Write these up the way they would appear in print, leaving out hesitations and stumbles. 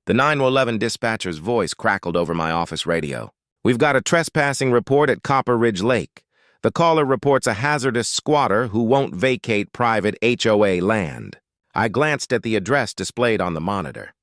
The 911 dispatcher's voice crackled over my office radio. "We've got a trespassing report at Copper Ridge Lake. The caller reports a hazardous squatter who won't vacate private HOA land." I glanced at the address displayed on the monitor.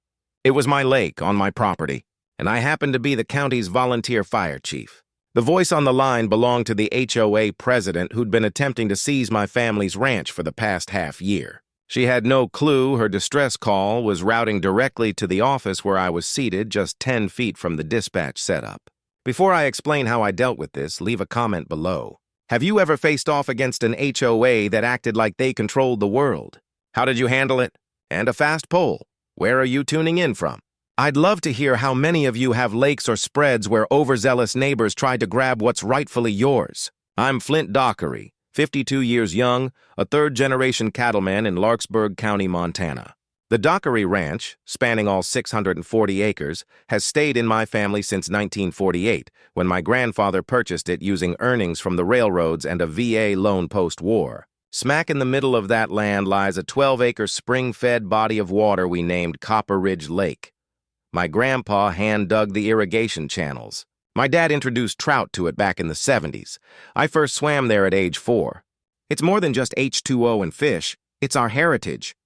It was my lake on my property, and I happened to be the county's volunteer fire chief. The voice on the line belonged to the HOA president who'd been attempting to seize my family's ranch for the past half-year. She had no clue her distress call was routing directly to the office where I was seated just 10 feet from the dispatch setup. Before I explain how I dealt with this, leave a comment below. Have you ever faced off against an HOA that acted like they controlled the world? How did you handle it? And a fast poll. Where are you tuning in from? I'd love to hear how many of you have lakes or spreads where overzealous neighbors tried to grab what's rightfully yours. I'm Flint Dockery, 52 years young, a third-generation cattleman in Larkspur County, Montana. The Dockery Ranch, spanning all 640 acres, has stayed in my family since 1948, when my grandfather purchased it using earnings from the railroads and a VA loan post-war. Smack in the middle of that land lies a 12-acre spring-fed body of water we named Copper Ridge Lake. My grandpa hand-dug the irrigation channels. My dad introduced trout to it back in the 70s. I first swam there at age 4. It's more than just H2O and fish. It's our heritage.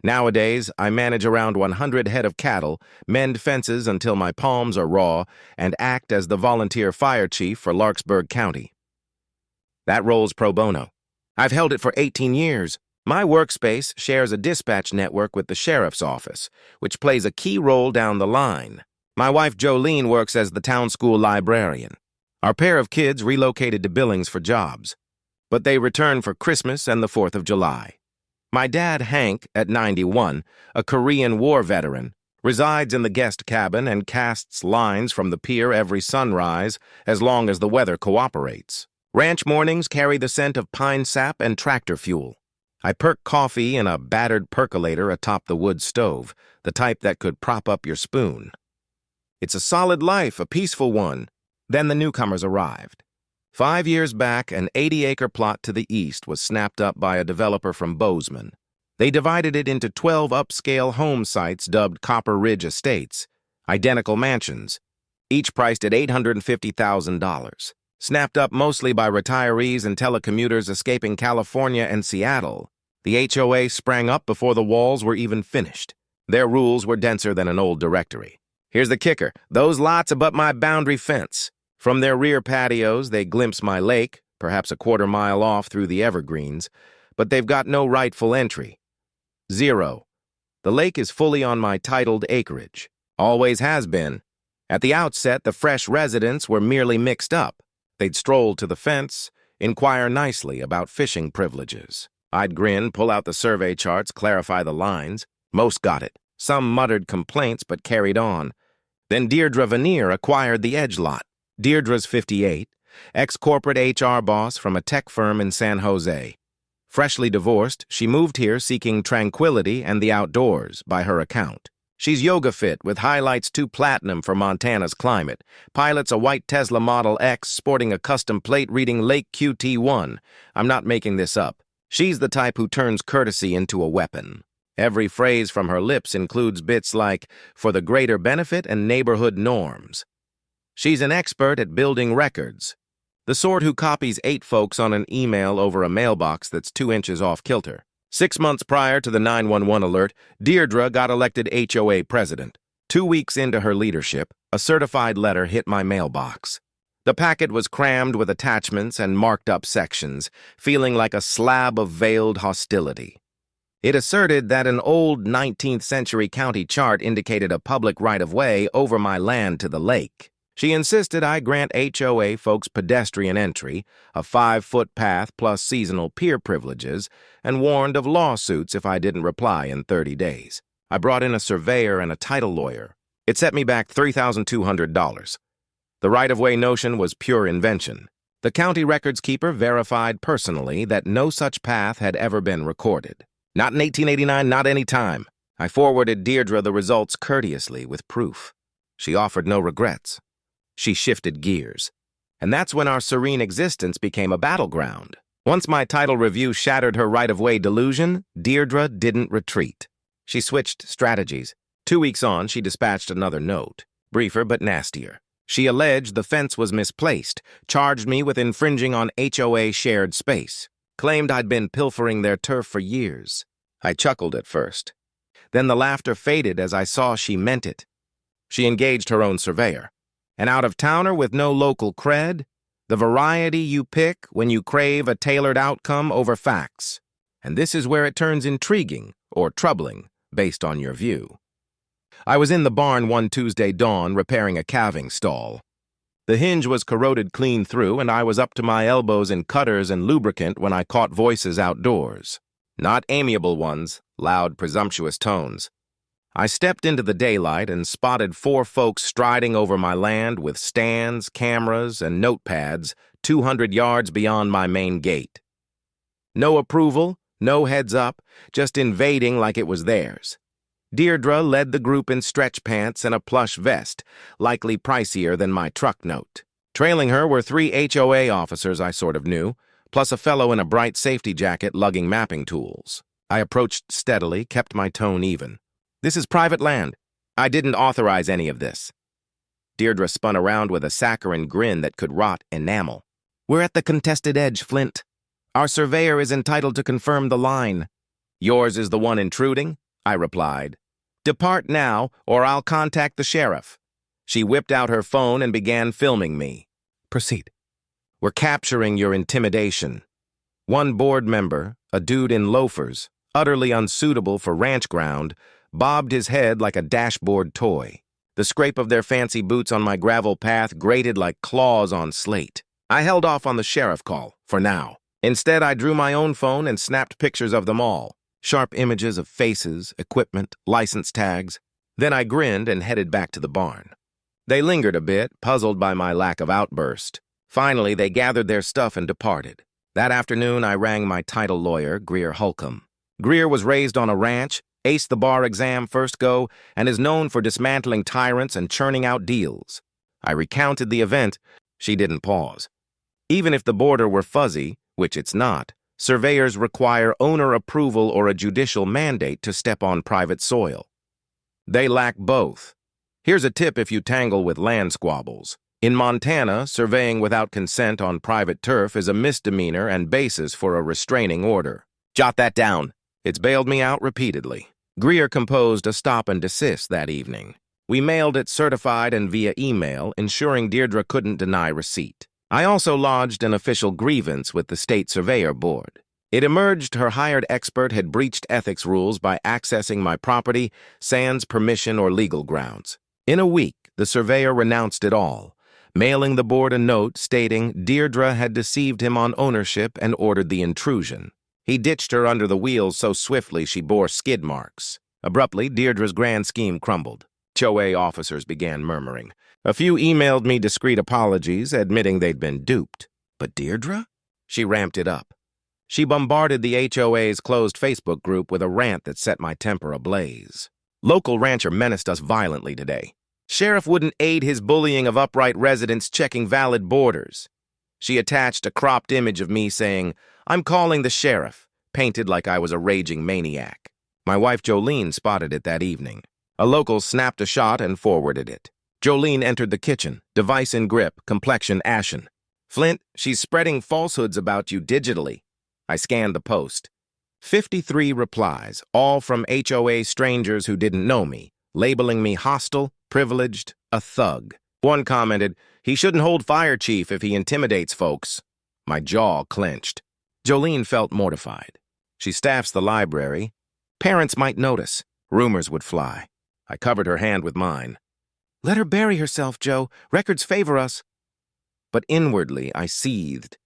Nowadays, I manage around 100 head of cattle, mend fences until my palms are raw, and act as the volunteer fire chief for Larkspur County. That role's pro bono. I've held it for 18 years. My workspace shares a dispatch network with the sheriff's office, which plays a key role down the line. My wife Jolene works as the town school librarian. Our pair of kids relocated to Billings for jobs, but they return for Christmas and the 4th of July. My dad, Hank, at 91, a Korean War veteran, resides in the guest cabin and casts lines from the pier every sunrise as long as the weather cooperates. Ranch mornings carry the scent of pine sap and tractor fuel. I perk coffee in a battered percolator atop the wood stove, the type that could prop up your spoon. It's a solid life, a peaceful one. Then the newcomers arrived. 5 years back, an 80-acre plot to the east was snapped up by a developer from Bozeman. They divided it into 12 upscale home sites dubbed Copper Ridge Estates, identical mansions, each priced at $850,000. Snapped up mostly by retirees and telecommuters escaping California and Seattle, the HOA sprang up before the walls were even finished. Their rules were denser than an old directory. Here's the kicker. Those lots abut my boundary fence. From their rear patios, they glimpse my lake, perhaps a quarter-mile off through the evergreens, but they've got no rightful entry. 0. The lake is fully on my titled acreage. Always has been. At the outset, the fresh residents were merely mixed up. They'd stroll to the fence, inquire nicely about fishing privileges. I'd grin, pull out the survey charts, clarify the lines. Most got it. Some muttered complaints but carried on. Then Deirdre Veneer acquired the edge lot. Deirdre's 58, ex-corporate HR boss from a tech firm in San Jose. Freshly divorced, she moved here seeking tranquility and the outdoors, by her account. She's yoga fit with highlights 2 platinum for Montana's climate, pilots a white Tesla Model X sporting a custom plate reading Lake QT1. I'm not making this up. She's the type who turns courtesy into a weapon. Every phrase from her lips includes bits like, for the greater benefit and neighborhood norms. She's an expert at building records, the sort who copies 8 folks on an email over a mailbox that's 2 inches off kilter. 6 months prior to the 911 alert, Deirdre got elected HOA president. 2 weeks into her leadership, a certified letter hit my mailbox. The packet was crammed with attachments and marked-up sections, feeling like a slab of veiled hostility. It asserted that an old 19th-century county chart indicated a public right-of-way over my land to the lake. She insisted I grant HOA folks pedestrian entry, a 5-foot path plus seasonal pier privileges, and warned of lawsuits if I didn't reply in 30 days. I brought in a surveyor and a title lawyer. It set me back $3,200. The right-of-way notion was pure invention. The county records keeper verified personally that no such path had ever been recorded. Not in 1889, not any time. I forwarded Deirdre the results courteously with proof. She offered no regrets. She shifted gears. And that's when our serene existence became a battleground. Once my title review shattered her right-of-way delusion, Deirdre didn't retreat. She switched strategies. 2 weeks on, she dispatched another note, briefer but nastier. She alleged the fence was misplaced, charged me with infringing on HOA shared space, claimed I'd been pilfering their turf for years. I chuckled at first. Then the laughter faded as I saw she meant it. She engaged her own surveyor. An out-of-towner with no local cred, the variety you pick when you crave a tailored outcome over facts. And this is where it turns intriguing or troubling, based on your view. I was in the barn one Tuesday dawn repairing a calving stall. The hinge was corroded clean through, and I was up to my elbows in cutters and lubricant when I caught voices outdoors. Not amiable ones, loud, presumptuous tones. I stepped into the daylight and spotted 4 folks striding over my land with stands, cameras, and notepads 200 yards beyond my main gate. No approval, no heads up, just invading like it was theirs. Deirdre led the group in stretch pants and a plush vest, likely pricier than my truck note. Trailing her were 3 HOA officers I sort of knew, plus a fellow in a bright safety jacket lugging mapping tools. I approached steadily, kept my tone even. This is private land. I didn't authorize any of this. Deirdre spun around with a saccharine grin that could rot enamel. We're at the contested edge, Flint. Our surveyor is entitled to confirm the line. Yours is the one intruding? I replied. Depart now, or I'll contact the sheriff. She whipped out her phone and began filming me. Proceed. We're capturing your intimidation. One board member, a dude in loafers, utterly unsuitable for ranch ground, bobbed his head like a dashboard toy. The scrape of their fancy boots on my gravel path grated like claws on slate. I held off on the sheriff call, for now. Instead, I drew my own phone and snapped pictures of them all. Sharp images of faces, equipment, license tags. Then I grinned and headed back to the barn. They lingered a bit, puzzled by my lack of outburst. Finally, they gathered their stuff and departed. That afternoon, I rang my title lawyer, Greer Holcomb. Greer was raised on a ranch, aced the bar exam first go, and is known for dismantling tyrants and churning out deals. I recounted the event. She didn't pause. Even if the border were fuzzy, which it's not, surveyors require owner approval or a judicial mandate to step on private soil. They lack both. Here's a tip if you tangle with land squabbles. In Montana, surveying without consent on private turf is a misdemeanor and basis for a restraining order. Jot that down. It's bailed me out repeatedly. Greer composed a stop and desist that evening. We mailed it certified and via email, ensuring Deirdre couldn't deny receipt. I also lodged an official grievance with the State Surveyor Board. It emerged her hired expert had breached ethics rules by accessing my property, sans permission or legal grounds. In a week, the surveyor renounced it all, mailing the board a note stating Deirdre had deceived him on ownership and ordered the intrusion. He ditched her under the wheels so swiftly she bore skid marks. Abruptly, Deirdre's grand scheme crumbled. HOA officers began murmuring. A few emailed me discreet apologies, admitting they'd been duped. But Deirdre? She ramped it up. She bombarded the HOA's closed Facebook group with a rant that set my temper ablaze. Local rancher menaced us violently today. Sheriff wouldn't aid his bullying of upright residents checking valid borders. She attached a cropped image of me saying, I'm calling the sheriff, painted like I was a raging maniac. My wife Jolene spotted it that evening. A local snapped a shot and forwarded it. Jolene entered the kitchen, device in grip, complexion ashen. Flint, she's spreading falsehoods about you digitally. I scanned the post. 53 replies, all from HOA strangers who didn't know me, labeling me hostile, privileged, a thug. One commented, he shouldn't hold fire chief if he intimidates folks. My jaw clenched. Jolene felt mortified. She staffs the library. Parents might notice. Rumors would fly. I covered her hand with mine. Let her bury herself, Joe. Records favor us. But inwardly, I seethed.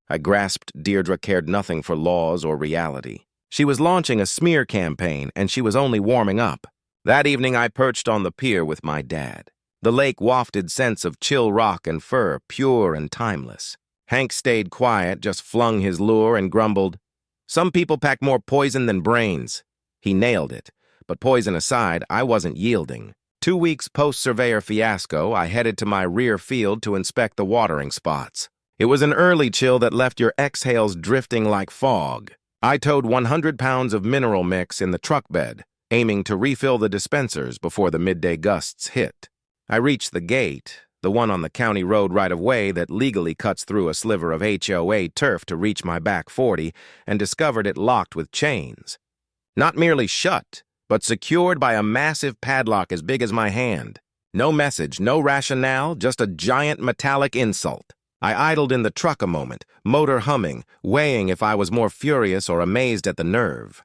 I grasped Deirdre cared nothing for laws or reality. She was launching a smear campaign, and she was only warming up. That evening, I perched on the pier with my dad. The lake wafted scents of chill rock and fur, pure and timeless. Hank stayed quiet, just flung his lure and grumbled, some people pack more poison than brains. He nailed it. But poison aside, I wasn't yielding. 2 weeks post-surveyor fiasco, I headed to my rear field to inspect the watering spots. It was an early chill that left your exhales drifting like fog. I towed 100 pounds of mineral mix in the truck bed, aiming to refill the dispensers before the midday gusts hit. I reached the gate, the one on the county road right-of-way that legally cuts through a sliver of HOA turf to reach my back 40, and discovered it locked with chains. Not merely shut, but secured by a massive padlock as big as my hand. No message, no rationale, just a giant metallic insult. I idled in the truck a moment, motor humming, weighing if I was more furious or amazed at the nerve.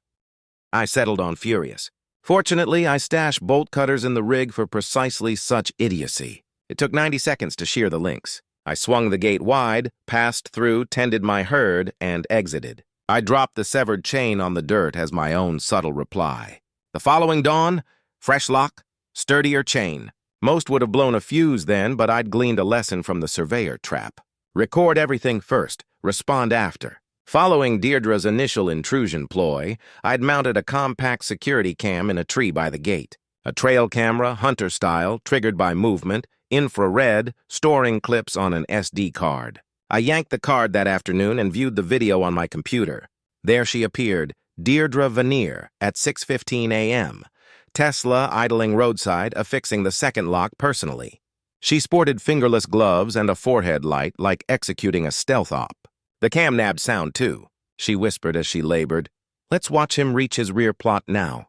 I settled on furious. Fortunately, I stashed bolt cutters in the rig for precisely such idiocy. It took 90 seconds to shear the links. I swung the gate wide, passed through, tended my herd, and exited. I dropped the severed chain on the dirt as my own subtle reply. The following dawn, fresh lock, sturdier chain. Most would have blown a fuse then, but I'd gleaned a lesson from the surveyor trap. Record everything first, respond after. Following Deirdre's initial intrusion ploy, I'd mounted a compact security cam in a tree by the gate. A trail camera, hunter style, triggered by movement, infrared, storing clips on an SD card. I yanked the card that afternoon and viewed the video on my computer. There she appeared, Deirdre Veneer, at 6:15 a.m., Tesla idling roadside, affixing the second lock personally. She sported fingerless gloves and a forehead light like executing a stealth op. The cam nabbed sound, too. She whispered as she labored, "Let's watch him reach his rear plot now."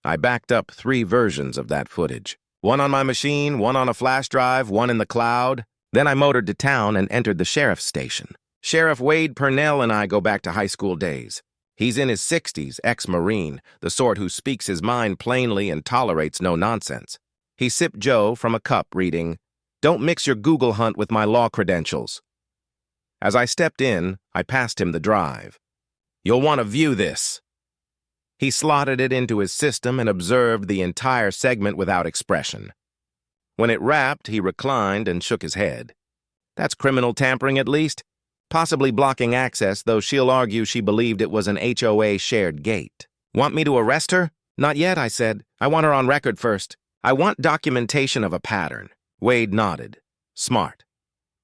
I backed up 3 versions of that footage. One on my machine, one on a flash drive, one in the cloud. Then I motored to town and entered the sheriff's station. Sheriff Wade Purnell and I go back to high school days. He's in his 60s, ex-Marine, the sort who speaks his mind plainly and tolerates no nonsense. He sipped Joe from a cup, reading, "Don't mix your Google hunt with my law credentials." As I stepped in, I passed him the drive. "You'll want to view this." He slotted it into his system and observed the entire segment without expression. When it wrapped, he reclined and shook his head. "That's criminal tampering at least. Possibly blocking access, though she'll argue she believed it was an HOA shared gate." "Want me to arrest her?" "Not yet," I said. "I want her on record first. I want documentation of a pattern." Wade nodded. "Smart.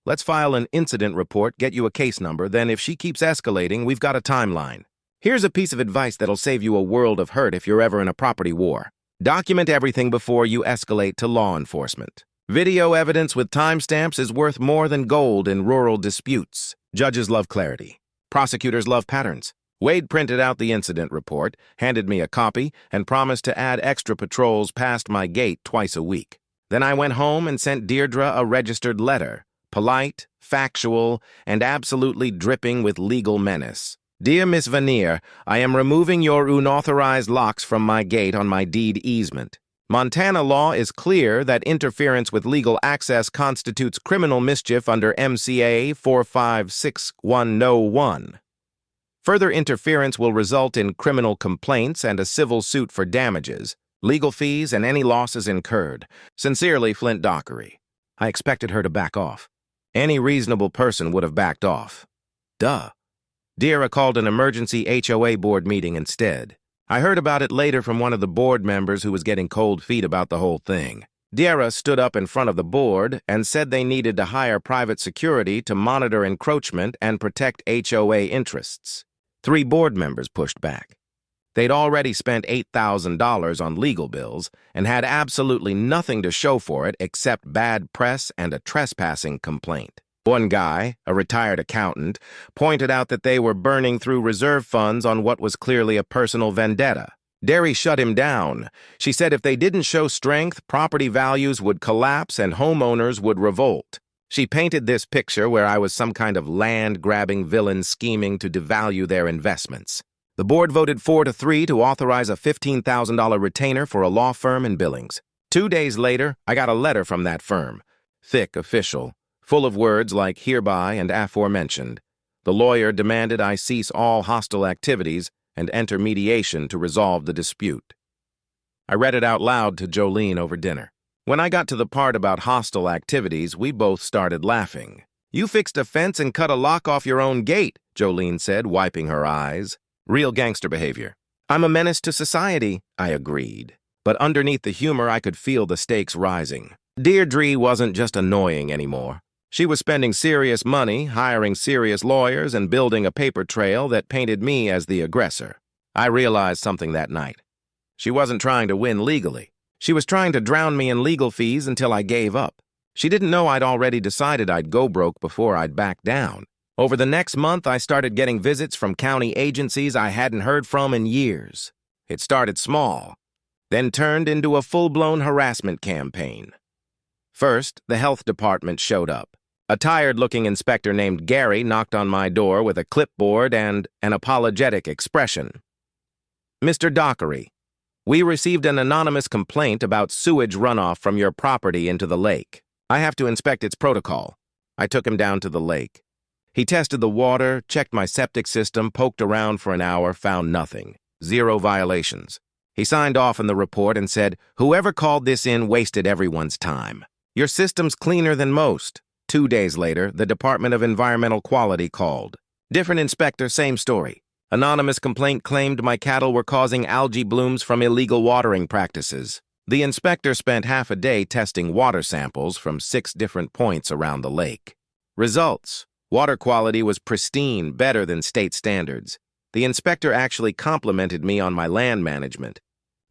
Let's file an incident report, get you a case number, then if she keeps escalating, we've got a timeline. Here's a piece of advice that'll save you a world of hurt if you're ever in a property war. Document everything before you escalate to law enforcement. Video evidence with timestamps is worth more than gold in rural disputes. Judges love clarity. Prosecutors love patterns." Wade printed out the incident report, handed me a copy, and promised to add extra patrols past my gate twice a week. Then I went home and sent Deirdre a registered letter, polite, factual, and absolutely dripping with legal menace. "Dear Miss Veneer, I am removing your unauthorized locks from my gate on my deed easement. Montana law is clear that interference with legal access constitutes criminal mischief under MCA 456101. Further interference will result in criminal complaints and a civil suit for damages, legal fees, and any losses incurred. Sincerely, Flint Dockery." I expected her to back off. Any reasonable person would have backed off. Duh. Deirdre called an emergency HOA board meeting instead. I heard about it later from one of the board members who was getting cold feet about the whole thing. Deirdre stood up in front of the board and said they needed to hire private security to monitor encroachment and protect HOA interests. 3 board members pushed back. They'd already spent $8,000 on legal bills and had absolutely nothing to show for it except bad press and a trespassing complaint. One guy, a retired accountant, pointed out that they were burning through reserve funds on what was clearly a personal vendetta. Derry shut him down. She said if they didn't show strength, property values would collapse and homeowners would revolt. She painted this picture where I was some kind of land-grabbing villain scheming to devalue their investments. The board voted 4-3 to authorize a $15,000 retainer for a law firm in Billings. 2 days later, I got a letter from that firm. Thick, official, full of words like hereby and aforementioned. The lawyer demanded I cease all hostile activities and enter mediation to resolve the dispute. I read it out loud to Jolene over dinner. When I got to the part about hostile activities, we both started laughing. "You fixed a fence and cut a lock off your own gate," Jolene said, wiping her eyes. Real gangster behavior. "I'm a menace to society," I agreed. But underneath the humor, I could feel the stakes rising. Deirdre wasn't just annoying anymore. She was spending serious money, hiring serious lawyers, and building a paper trail that painted me as the aggressor. I realized something that night. She wasn't trying to win legally. She was trying to drown me in legal fees until I gave up. She didn't know I'd already decided I'd go broke before I'd back down. Over the next month, I started getting visits from county agencies I hadn't heard from in years. It started small, then turned into a full-blown harassment campaign. First, the health department showed up. A tired-looking inspector named Gary knocked on my door with a clipboard and an apologetic expression. "Mr. Dockery, we received an anonymous complaint about sewage runoff from your property into the lake. I have to inspect its protocol." I took him down to the lake. He tested the water, checked my septic system, poked around for an hour, found nothing. 0 violations. He signed off on the report and said, "Whoever called this in wasted everyone's time. Your system's cleaner than most." 2 days later, the Department of Environmental Quality called. Different inspector, same story. Anonymous complaint claimed my cattle were causing algae blooms from illegal watering practices. The inspector spent half a day testing water samples from 6 different points around the lake. Results: water quality was pristine, better than state standards. The inspector actually complimented me on my land management.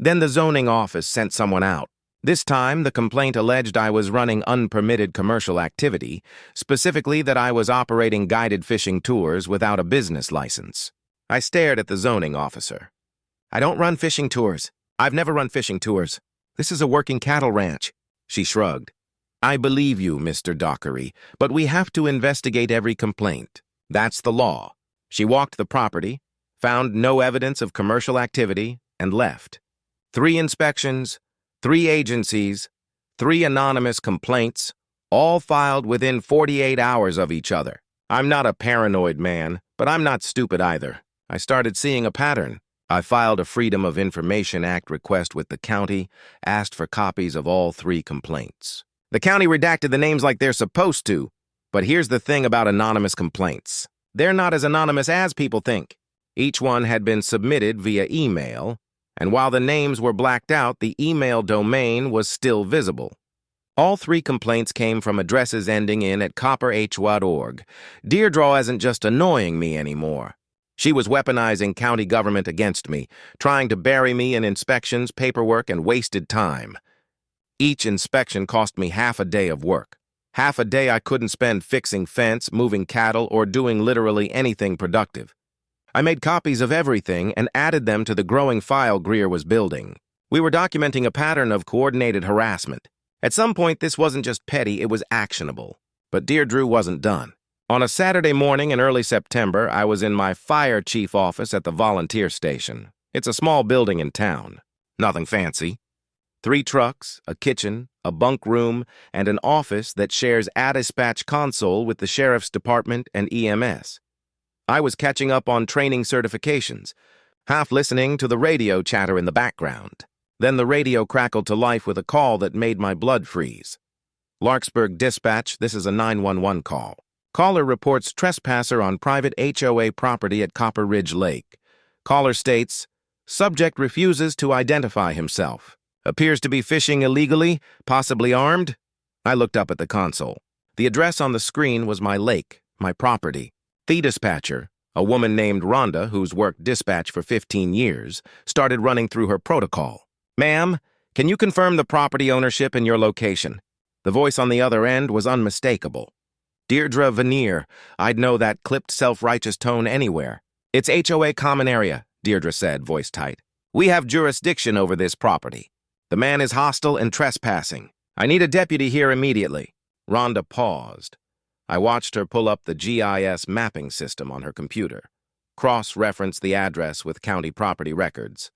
Then the zoning office sent someone out. This time, the complaint alleged I was running unpermitted commercial activity, specifically that I was operating guided fishing tours without a business license. I stared at the zoning officer. "I don't run fishing tours. I've never run fishing tours. This is a working cattle ranch." She shrugged. "I believe you, Mr. Dockery, but we have to investigate every complaint. That's the law." She walked the property, found no evidence of commercial activity, and left. 3 inspections, 3 agencies, 3 anonymous complaints, all filed within 48 hours of each other. I'm not a paranoid man, but I'm not stupid either. I started seeing a pattern. I filed a Freedom of Information Act request with the county, asked for copies of all 3 complaints. The county redacted the names like they're supposed to, but here's the thing about anonymous complaints. They're not as anonymous as people think. Each one had been submitted via email, and while the names were blacked out, the email domain was still visible. All 3 complaints came from addresses ending in @copperh.org. Deirdre isn't just annoying me anymore. She was weaponizing county government against me, trying to bury me in inspections, paperwork, and wasted time. Each inspection cost me half a day of work. Half a day I couldn't spend fixing fence, moving cattle, or doing literally anything productive. I made copies of everything and added them to the growing file Greer was building. We were documenting a pattern of coordinated harassment. At some point, this wasn't just petty, it was actionable. But Deirdre wasn't done. On a Saturday morning in early September, I was in my fire chief office at the volunteer station. It's a small building in town. Nothing fancy. 3 trucks, a kitchen, a bunk room, and an office that shares a dispatch console with the sheriff's department and EMS. I was catching up on training certifications, half listening to the radio chatter in the background. Then the radio crackled to life with a call that made my blood freeze. "Larkspur Dispatch, this is a 911 call. Caller reports trespasser on private HOA property at Copper Ridge Lake. Caller states, subject refuses to identify himself. Appears to be fishing illegally, possibly armed." I looked up at the console. The address on the screen was my lake, my property. The dispatcher, a woman named Rhonda, who's worked dispatch for 15 years, started running through her protocol. "Ma'am, can you confirm the property ownership and your location?" The voice on the other end was unmistakable. Deirdre Veneer. I'd know that clipped, self-righteous tone anywhere. "It's HOA common area," Deirdre said, voice tight. "We have jurisdiction over this property. The man is hostile and trespassing. I need a deputy here immediately." Rhonda paused. I watched her pull up the GIS mapping system on her computer, cross-reference the address with county property records.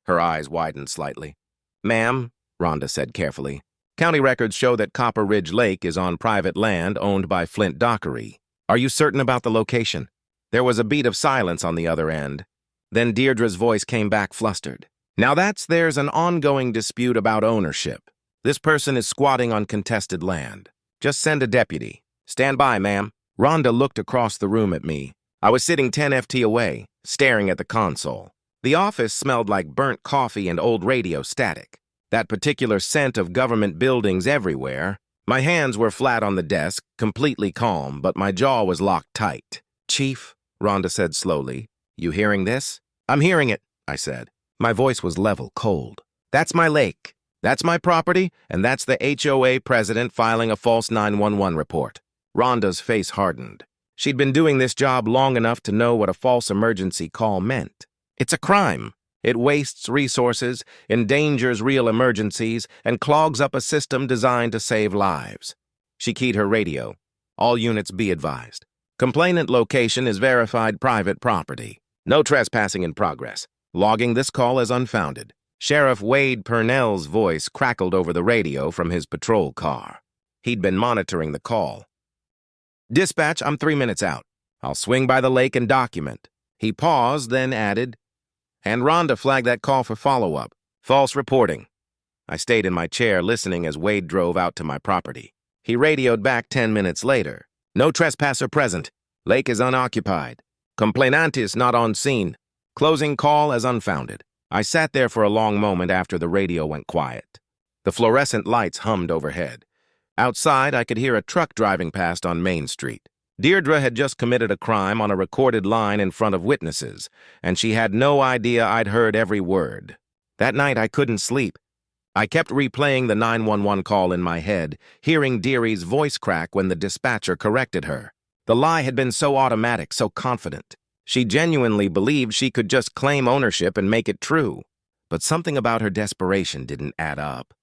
Her eyes widened slightly. "Ma'am," Rhonda said carefully, "county records show that Copper Ridge Lake is on private land owned by Flint Dockery. Are you certain about the location?" There was a beat of silence on the other end. Then Deirdre's voice came back flustered. "Now there's an ongoing dispute about ownership. This person is squatting on contested land. Just send a deputy. Stand by, ma'am." Rhonda looked across the room at me. I was sitting 10 FT away, staring at the console. The office smelled like burnt coffee and old radio static. That particular scent of government buildings everywhere. My hands were flat on the desk, completely calm, but my jaw was locked tight. "Chief," Rhonda said slowly, "you hearing this?" "I'm hearing it," I said. My voice was level, cold. That's my lake. That's my property, and that's the HOA president filing a false 911 report. Rhonda's face hardened. She'd been doing this job long enough to know what a false emergency call meant. It's a crime. It wastes resources, endangers real emergencies, and clogs up a system designed to save lives. She keyed her radio. All units be advised. Complainant location is verified private property. No trespassing in progress. Logging this call as unfounded. Sheriff Wade Purnell's voice crackled over the radio from his patrol car. He'd been monitoring the call. Dispatch, I'm 3 minutes out. I'll swing by the lake and document. He paused, then added, and Rhonda flagged that call for follow-up. False reporting. I stayed in my chair listening as Wade drove out to my property. He radioed back 10 minutes later. No trespasser present. Lake is unoccupied. Complainantes not on scene. Closing call as unfounded. I sat there for a long moment after the radio went quiet. The fluorescent lights hummed overhead. Outside, I could hear a truck driving past on Main Street. Deirdre had just committed a crime on a recorded line in front of witnesses, and she had no idea I'd heard every word. That night, I couldn't sleep. I kept replaying the 911 call in my head, hearing Deary's voice crack when the dispatcher corrected her. The lie had been so automatic, so confident. She genuinely believed she could just claim ownership and make it true. But something about her desperation didn't add up.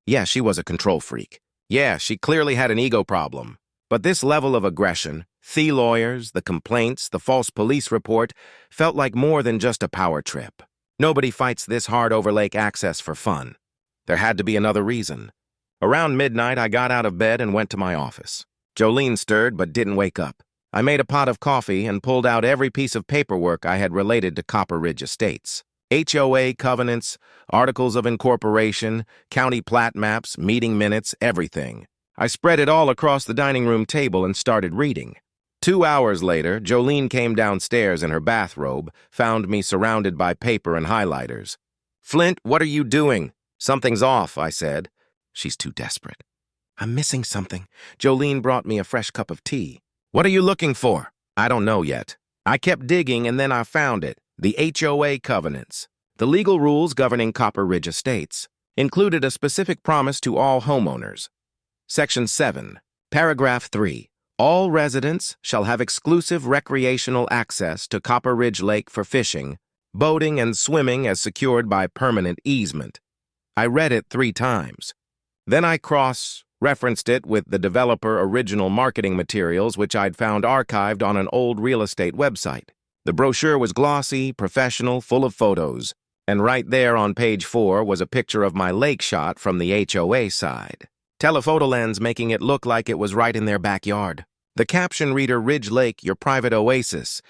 Yeah, she was a control freak. Yeah, she clearly had an ego problem. But this level of aggression, the lawyers, the complaints, the false police report, felt like more than just a power trip. Nobody fights this hard over lake access for fun. There had to be another reason. Around midnight, I got out of bed and went to my office. Jolene stirred but didn't wake up. I made a pot of coffee and pulled out every piece of paperwork I had related to Copper Ridge Estates. HOA covenants, articles of incorporation, county plat maps, meeting minutes, everything. I spread it all across the dining room table and started reading. 2 hours later, Jolene came downstairs in her bathrobe, found me surrounded by paper and highlighters. "Flint, what are you doing?" "Something's off," I said. She's too desperate. "I'm missing something." Jolene brought me a fresh cup of tea. "What are you looking for?" "I don't know yet. I kept digging and then I found it. The HOA covenants. The legal rules governing Copper Ridge Estates included a specific promise to all homeowners. Section 7, Paragraph 3. All residents shall have exclusive recreational access to Copper Ridge Lake for fishing, boating, and swimming as secured by permanent easement. I read it 3 times. Then I cross-referenced it with the developer original marketing materials which I'd found archived on an old real estate website. The brochure was glossy, professional, full of photos, and right there on page 4 was a picture of my lake shot from the HOA side. Telephoto lens making it look like it was right in their backyard. The caption reader, "Ridge Lake, your private oasis."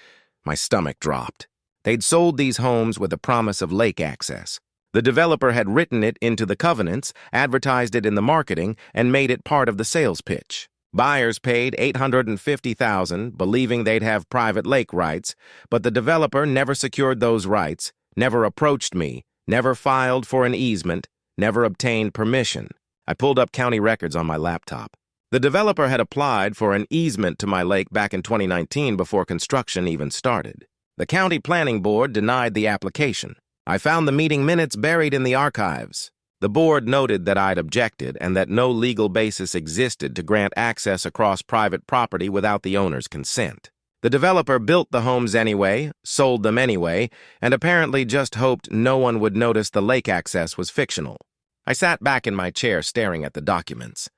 My stomach dropped. They'd sold these homes with the promise of lake access. The developer had written it into the covenants, advertised it in the marketing, and made it part of the sales pitch. Buyers paid $850,000, believing they'd have private lake rights, but the developer never secured those rights, never approached me, never filed for an easement, never obtained permission. I pulled up county records on my laptop. The developer had applied for an easement to my lake back in 2019 before construction even started. The county planning board denied the application. I found the meeting minutes buried in the archives. The board noted that I'd objected and that no legal basis existed to grant access across private property without the owner's consent. The developer built the homes anyway, sold them anyway, and apparently just hoped no one would notice the lake access was fictional. I sat back in my chair staring at the documents.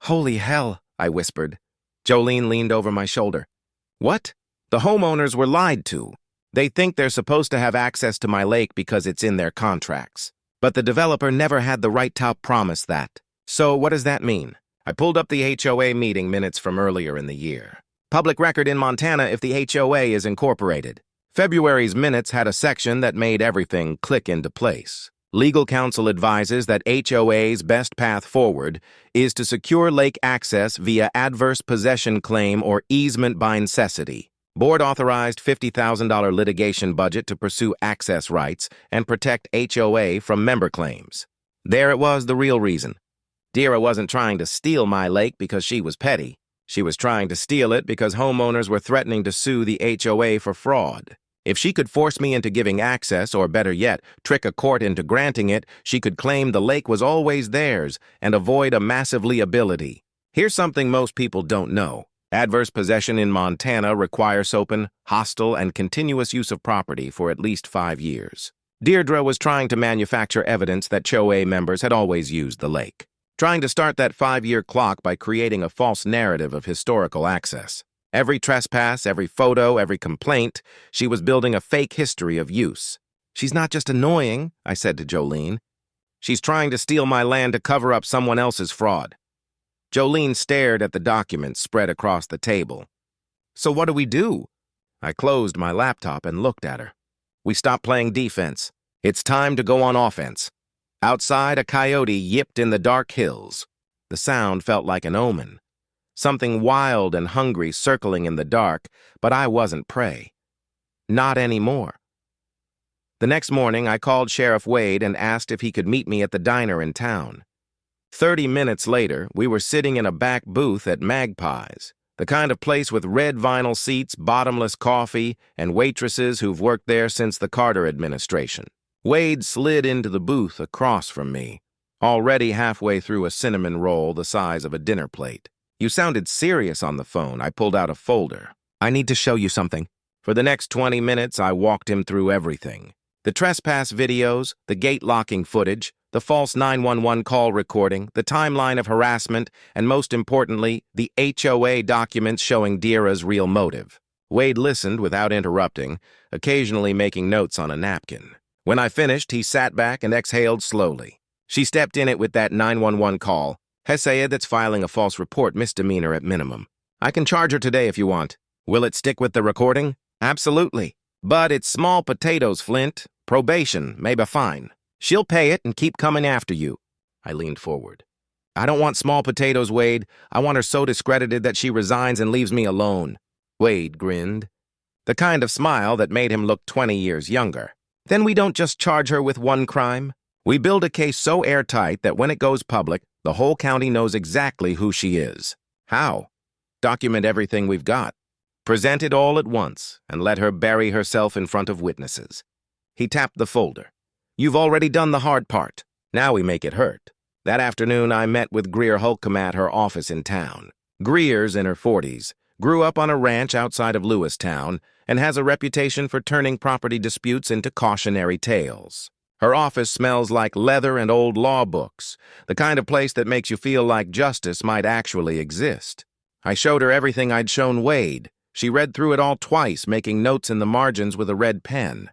"Holy hell," I whispered. Jolene leaned over my shoulder. "What?" "The homeowners were lied to. They think they're supposed to have access to my lake because it's in their contracts. But the developer never had the right to promise that. So what does that mean?" I pulled up the HOA meeting minutes from earlier in the year. Public record in Montana if the HOA is incorporated. February's minutes had a section that made everything click into place. Legal counsel advises that HOA's best path forward is to secure lake access via adverse possession claim or easement by necessity. Board authorized $50,000 litigation budget to pursue access rights and protect HOA from member claims. There it was, the real reason. Deirdre wasn't trying to steal my lake because she was petty. She was trying to steal it because homeowners were threatening to sue the HOA for fraud. If she could force me into giving access, or better yet, trick a court into granting it, she could claim the lake was always theirs and avoid a massive liability. Here's something most people don't know. Adverse possession in Montana requires open, hostile, and continuous use of property for at least 5 years. Deirdre was trying to manufacture evidence that HOA members had always used the lake, trying to start that 5-year clock by creating a false narrative of historical access. Every trespass, every photo, every complaint, she was building a fake history of use. "She's not just annoying," I said to Jolene. "She's trying to steal my land to cover up someone else's fraud." Jolene stared at the documents spread across the table. "So what do we do?" I closed my laptop and looked at her. "We stop playing defense. It's time to go on offense." Outside, a coyote yipped in the dark hills. The sound felt like an omen. Something wild and hungry circling in the dark, but I wasn't prey. Not anymore. The next morning, I called Sheriff Wade and asked if he could meet me at the diner in town. 30 minutes later, we were sitting in a back booth at Magpie's, the kind of place with red vinyl seats, bottomless coffee, and waitresses who've worked there since the Carter administration. Wade slid into the booth across from me, already halfway through a cinnamon roll the size of a dinner plate. "You sounded serious on the phone." I pulled out a folder. "I need to show you something." For the next 20 minutes, I walked him through everything. The trespass videos, the gate-locking footage, the false 911 call recording, the timeline of harassment, and most importantly, the HOA documents showing Deirdre's real motive. Wade listened without interrupting, occasionally making notes on a napkin. When I finished, he sat back and exhaled slowly. "She stepped in it with that 911 call. Hesiod that's filing a false report, misdemeanor at minimum. I can charge her today if you want. Will it stick with the recording?" "Absolutely. But it's small potatoes, Flint. Probation, maybe fine. She'll pay it and keep coming after you." I leaned forward. "I don't want small potatoes, Wade. I want her so discredited that she resigns and leaves me alone." Wade grinned, the kind of smile that made him look 20 years younger. "Then we don't just charge her with one crime. We build a case so airtight that when it goes public, the whole county knows exactly who she is." "How?" "Document everything we've got. Present it all at once, and let her bury herself in front of witnesses." He tapped the folder. "You've already done the hard part. Now we make it hurt." That afternoon, I met with Greer Holcomb at her office in town. Greer's in her 40s, grew up on a ranch outside of Lewistown, and has a reputation for turning property disputes into cautionary tales. Her office smells like leather and old law books, the kind of place that makes you feel like justice might actually exist. I showed her everything I'd shown Wade. She read through it all twice, making notes in the margins with a red pen.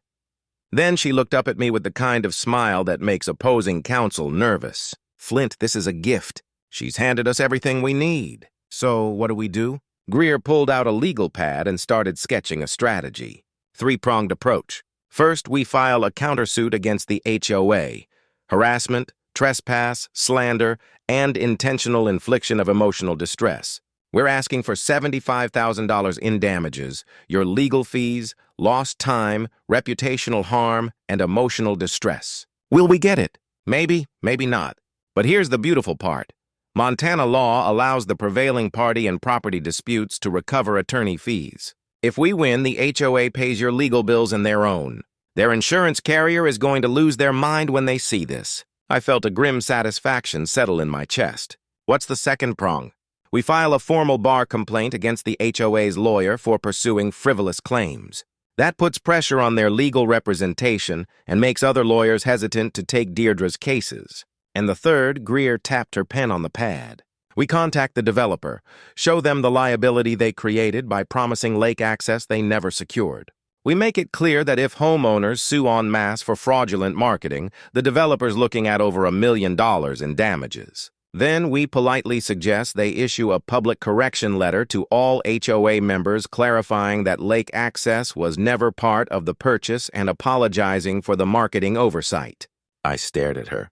Then she looked up at me with the kind of smile that makes opposing counsel nervous. "Flint, this is a gift. She's handed us everything we need. So what do we do?" Greer pulled out a legal pad and started sketching a strategy. 3-pronged approach. First, we file a countersuit against the HOA. Harassment, trespass, slander, and intentional infliction of emotional distress. We're asking for $75,000 in damages, your legal fees, lost time, reputational harm, and emotional distress. Will we get it? Maybe, maybe not. But here's the beautiful part. Montana law allows the prevailing party in property disputes to recover attorney fees. If we win, the HOA pays your legal bills in their own. Their insurance carrier is going to lose their mind when they see this. I felt a grim satisfaction settle in my chest. What's the second prong? We file a formal bar complaint against the HOA's lawyer for pursuing frivolous claims. That puts pressure on their legal representation and makes other lawyers hesitant to take Deirdre's cases. And the third, Greer tapped her pen on the pad. We contact the developer, show them the liability they created by promising lake access they never secured. We make it clear that if homeowners sue en masse for fraudulent marketing, the developer's looking at over $1 million in damages. Then we politely suggest they issue a public correction letter to all HOA members clarifying that lake access was never part of the purchase and apologizing for the marketing oversight. I stared at her.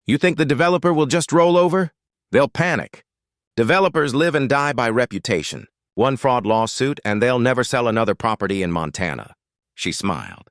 You think the developer will just roll over? They'll panic. Developers live and die by reputation. One fraud lawsuit and they'll never sell another property in Montana. She smiled.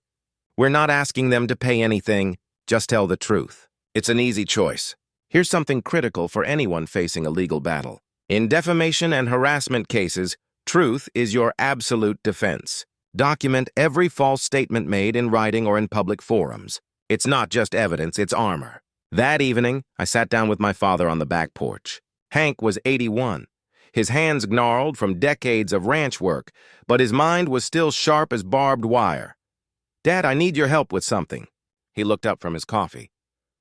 We're not asking them to pay anything, just tell the truth. It's an easy choice. Here's something critical for anyone facing a legal battle. In defamation and harassment cases, truth is your absolute defense. Document every false statement made in writing or in public forums. It's not just evidence, it's armor. That evening, I sat down with my father on the back porch. Hank was 81. His hands gnarled from decades of ranch work, but his mind was still sharp as barbed wire. "Dad, I need your help with something." He looked up from his coffee.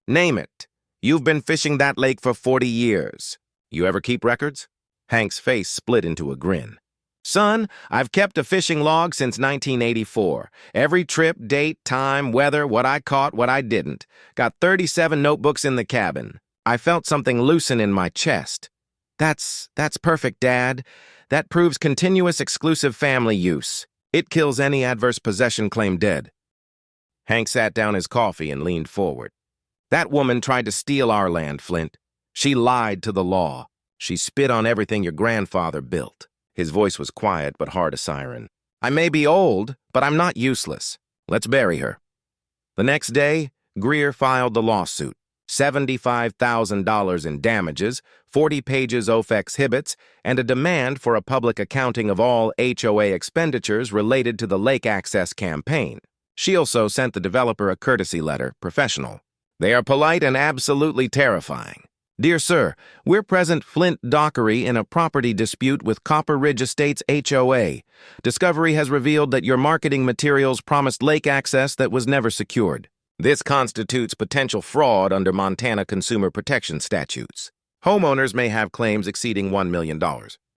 "Name it. You've been fishing that lake for 40 years. You ever keep records?" Hank's face split into a grin. "Son, I've kept a fishing log since 1984. Every trip, date, time, weather, what I caught, what I didn't. Got 37 notebooks in the cabin. I felt something loosen in my chest." That's perfect, Dad. That proves continuous exclusive family use. It kills any adverse possession claim dead." Hank sat down his coffee and leaned forward. "That woman tried to steal our land, Flint. She lied to the law. She spit on everything your grandfather built." His voice was quiet but hard as siren. "I may be old, but I'm not useless. Let's bury her." The next day, Greer filed the lawsuit. $75,000 in damages, 40 pages of exhibits, and a demand for a public accounting of all HOA expenditures related to the lake access campaign. She also sent the developer a courtesy letter, professional. They are polite and absolutely terrifying. "Dear Sir, we're present Flint Dockery in a property dispute with Copper Ridge Estates HOA. Discovery has revealed that your marketing materials promised lake access that was never secured. This constitutes potential fraud under Montana Consumer Protection statutes. Homeowners may have claims exceeding $1 million.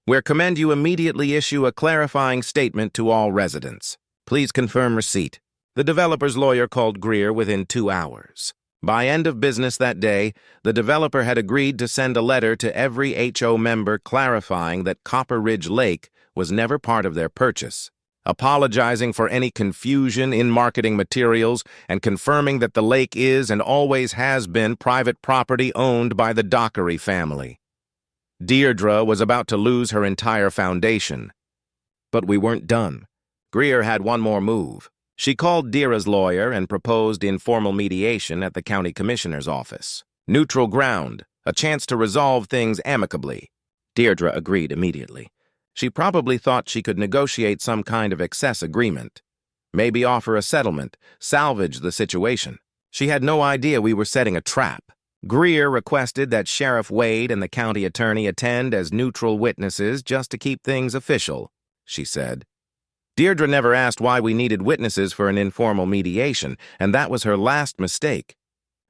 We recommend you immediately issue a clarifying statement to all residents. Please confirm receipt." The developer's lawyer called Greer within 2 hours. By end of business that day, the developer had agreed to send a letter to every HO member clarifying that Copper Ridge Lake was never part of their purchase, apologizing for any confusion in marketing materials, and confirming that the lake is and always has been private property owned by the Dockery family. Deirdre was about to lose her entire foundation. But we weren't done. Greer had one more move. She called Deirdre's lawyer and proposed informal mediation at the county commissioner's office. Neutral ground, a chance to resolve things amicably. Deirdre agreed immediately. She probably thought she could negotiate some kind of excess agreement. Maybe offer a settlement, salvage the situation. She had no idea we were setting a trap. Greer requested that Sheriff Wade and the county attorney attend as neutral witnesses just to keep things official, she said. Deirdre never asked why we needed witnesses for an informal mediation, and that was her last mistake.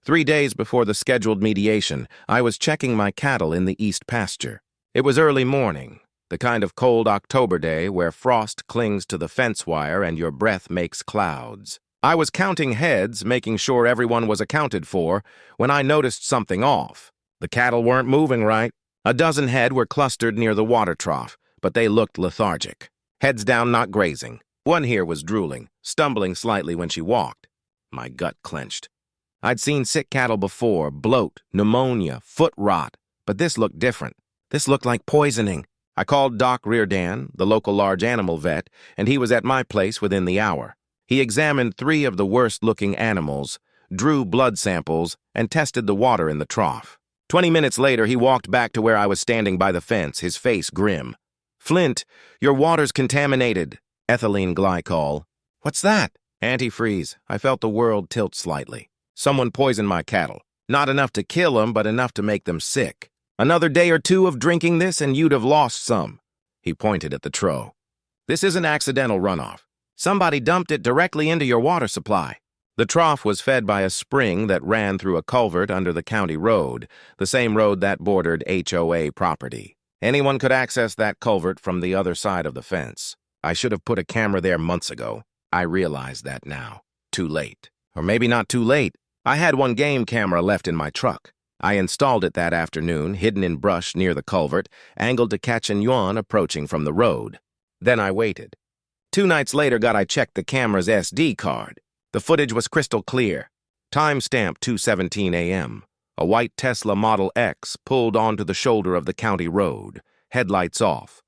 3 days before the scheduled mediation, I was checking my cattle in the east pasture. It was early morning, the kind of cold October day where frost clings to the fence wire and your breath makes clouds. I was counting heads, making sure everyone was accounted for, when I noticed something off. The cattle weren't moving right. A dozen head were clustered near the water trough, but they looked lethargic. Heads down, not grazing. One here was drooling, stumbling slightly when she walked. My gut clenched. I'd seen sick cattle before, bloat, pneumonia, foot rot, but this looked different. This looked like poisoning. I called Doc Reardan, the local large animal vet, and he was at my place within the hour. He examined 3 of the worst-looking animals, drew blood samples, and tested the water in the trough. 20 minutes later, he walked back to where I was standing by the fence, his face grim. "Flint, your water's contaminated." "Ethylene glycol." "What's that?" "Antifreeze." I felt the world tilt slightly. Someone poisoned my cattle. Not enough to kill them, but enough to make them sick. "Another day or 2 of drinking this and you'd have lost some." He pointed at the trough. "This isn't accidental runoff. Somebody dumped it directly into your water supply." The trough was fed by a spring that ran through a culvert under the county road, the same road that bordered HOA property. Anyone could access that culvert from the other side of the fence. I should have put a camera there months ago. I realize that now. Too late. Or maybe not too late. I had one game camera left in my truck. I installed it that afternoon, hidden in brush near the culvert, angled to catch an yuan approaching from the road. Then I waited. 2 nights later I checked the camera's SD card. The footage was crystal clear. Timestamp 2:17 a.m. A white Tesla Model X pulled onto the shoulder of the county road, headlights off.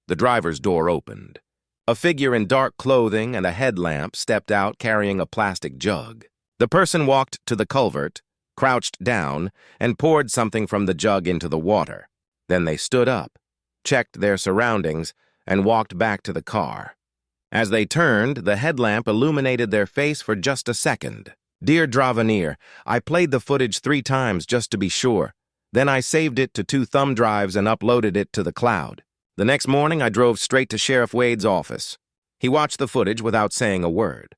The driver's door opened. A figure in dark clothing and a headlamp stepped out carrying a plastic jug. The person walked to the culvert, crouched down, and poured something from the jug into the water. Then they stood up, checked their surroundings, and walked back to the car. As they turned, the headlamp illuminated their face for just a second. Dear Dravenir, I played the footage 3 times just to be sure. Then I saved it to 2 thumb drives and uploaded it to the cloud. The next morning, I drove straight to Sheriff Wade's office. He watched the footage without saying a word.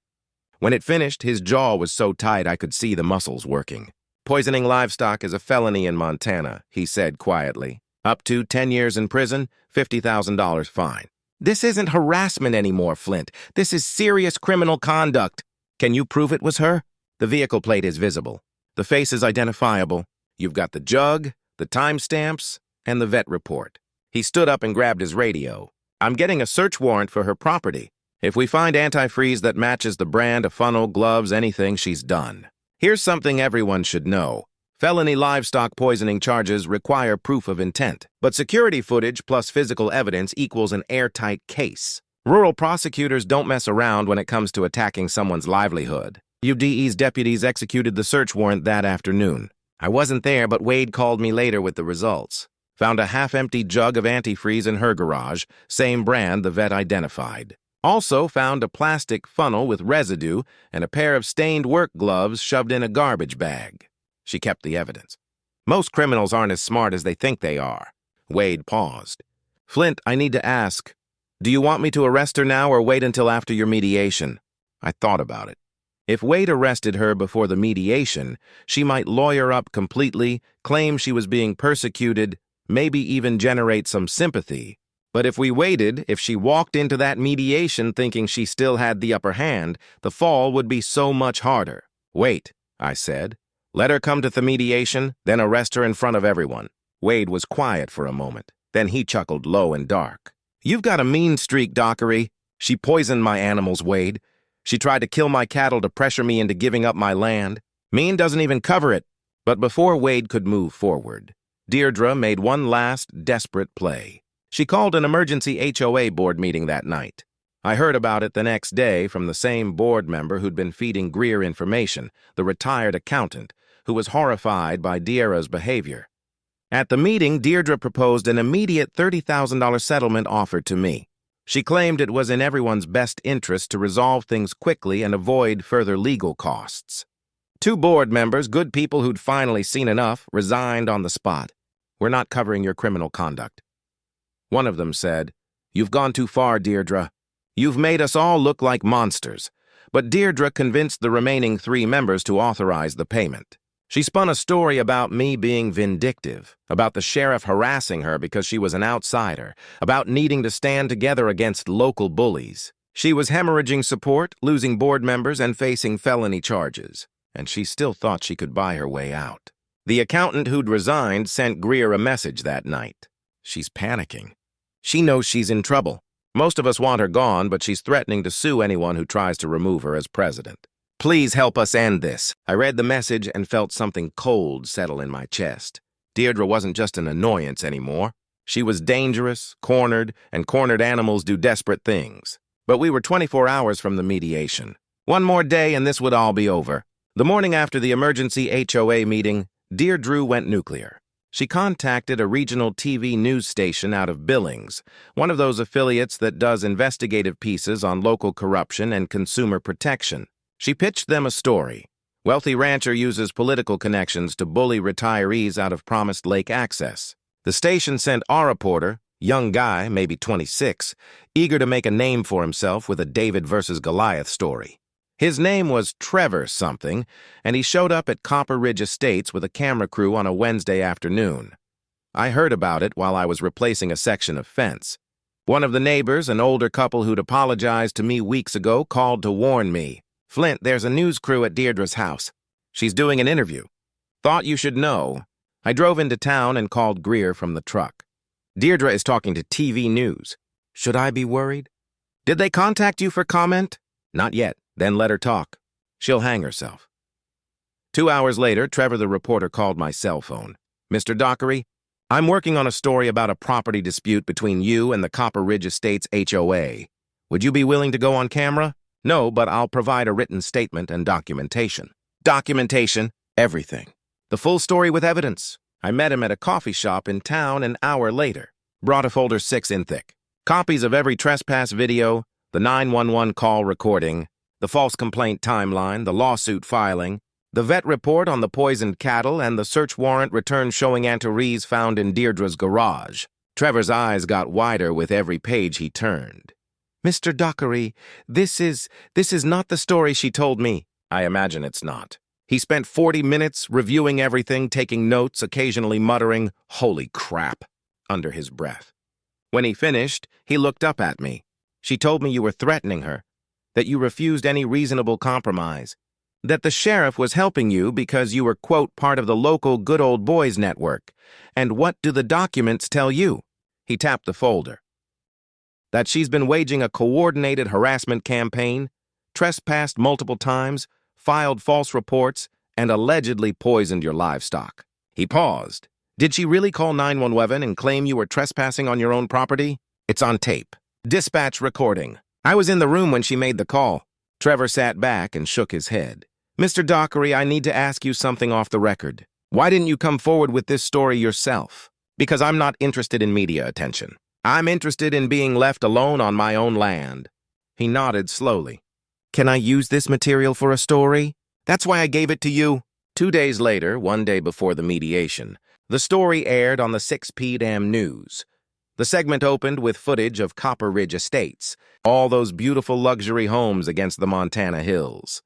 When it finished, his jaw was so tight I could see the muscles working. Poisoning livestock is a felony in Montana, he said quietly. Up to 10 years in prison, $50,000 fine. This isn't harassment anymore, Flint. This is serious criminal conduct. Can you prove it was her? The vehicle plate is visible. The face is identifiable. You've got the jug, the timestamps, and the vet report. He stood up and grabbed his radio. I'm getting a search warrant for her property. If we find antifreeze that matches the brand, a funnel, gloves, anything, she's done. Here's something everyone should know. Felony livestock poisoning charges require proof of intent, but security footage plus physical evidence equals an airtight case. Rural prosecutors don't mess around when it comes to attacking someone's livelihood. UDE's deputies executed the search warrant that afternoon. I wasn't there, but Wade called me later with the results. Found a half-empty jug of antifreeze in her garage, same brand the vet identified. Also found a plastic funnel with residue and a pair of stained work gloves shoved in a garbage bag. She kept the evidence. Most criminals aren't as smart as they think they are. Wade paused. Flint, I need to ask, do you want me to arrest her now or wait until after your mediation? I thought about it. If Wade arrested her before the mediation, she might lawyer up completely, claim she was being persecuted, maybe even generate some sympathy. But if we waited, if she walked into that mediation thinking she still had the upper hand, the fall would be so much harder. Wait, I said. Let her come to the mediation, then arrest her in front of everyone. Wade was quiet for a moment. Then he chuckled low and dark. You've got a mean streak, Dockery. She poisoned my animals, Wade. She tried to kill my cattle to pressure me into giving up my land. Mean doesn't even cover it. But before Wade could move forward, Deirdre made one last desperate play. She called an emergency HOA board meeting that night. I heard about it the next day from the same board member who'd been feeding Greer information, the retired accountant, who was horrified by Deirdre's behavior. At the meeting, Deirdre proposed an immediate $30,000 settlement offer to me. She claimed it was in everyone's best interest to resolve things quickly and avoid further legal costs. 2 board members, good people who'd finally seen enough, resigned on the spot. We're not covering your criminal conduct. One of them said, You've gone too far, Deirdre. You've made us all look like monsters. But Deirdre convinced the remaining 3 members to authorize the payment. She spun a story about me being vindictive, about the sheriff harassing her because she was an outsider, about needing to stand together against local bullies. She was hemorrhaging support, losing board members, and facing felony charges. And she still thought she could buy her way out. The accountant who'd resigned sent Greer a message that night. She's panicking. She knows she's in trouble. Most of us want her gone, but she's threatening to sue anyone who tries to remove her as president. Please help us end this. I read the message and felt something cold settle in my chest. Deirdre wasn't just an annoyance anymore. She was dangerous, cornered, and cornered animals do desperate things. But we were 24 hours from the mediation. One more day and this would all be over. The morning after the emergency HOA meeting, Deirdre went nuclear. She contacted a regional TV news station out of Billings, one of those affiliates that does investigative pieces on local corruption and consumer protection. She pitched them a story. Wealthy rancher uses political connections to bully retirees out of promised lake access. The station sent our reporter, young guy, maybe 26, eager to make a name for himself with a David versus Goliath story. His name was Trevor something, and he showed up at Copper Ridge Estates with a camera crew on a Wednesday afternoon. I heard about it while I was replacing a section of fence. One of the neighbors, an older couple who'd apologized to me weeks ago, called to warn me. Flint, there's a news crew at Deirdre's house. She's doing an interview. Thought you should know. I drove into town and called Greer from the truck. Deirdre is talking to TV news. Should I be worried? Did they contact you for comment? Not yet. Then let her talk. She'll hang herself. 2 hours later, Trevor the reporter called my cell phone. Mr. Dockery, I'm working on a story about a property dispute between you and the Copper Ridge Estates HOA. Would you be willing to go on camera? No, but I'll provide a written statement and documentation. Documentation? Everything. The full story with evidence. I met him at a coffee shop in town an hour later. Brought a folder 6 in thick. Copies of every trespass video, The 911 call recording, the false complaint timeline, the lawsuit filing, the vet report on the poisoned cattle, and the search warrant return showing antarees found in Deirdre's garage. Trevor's eyes got wider with every page he turned. "Mr. Dockery, this is not the story she told me." "I imagine it's not." He spent 40 minutes reviewing everything, taking notes, occasionally muttering, "Holy crap," under his breath. When he finished, he looked up at me. "She told me you were threatening her, that you refused any reasonable compromise, that the sheriff was helping you because you were, quote, part of the local good old boys network. And what do the documents tell you?" He tapped the folder. "That she's been waging a coordinated harassment campaign, trespassed multiple times, filed false reports, and allegedly poisoned your livestock." He paused. "Did she really call 911 and claim you were trespassing on your own property?" "It's on tape. Dispatch recording. I was in the room when she made the call." Trevor sat back and shook his head. "Mr. Dockery, I need to ask you something off the record. Why didn't you come forward with this story yourself?" "Because I'm not interested in media attention. I'm interested in being left alone on my own land." He nodded slowly. "Can I use this material for a story? That's why I gave it to you." 2 days later, one day before the mediation, the story aired on the 6 p.m. news. The segment opened with footage of Copper Ridge Estates, all those beautiful luxury homes against the Montana hills.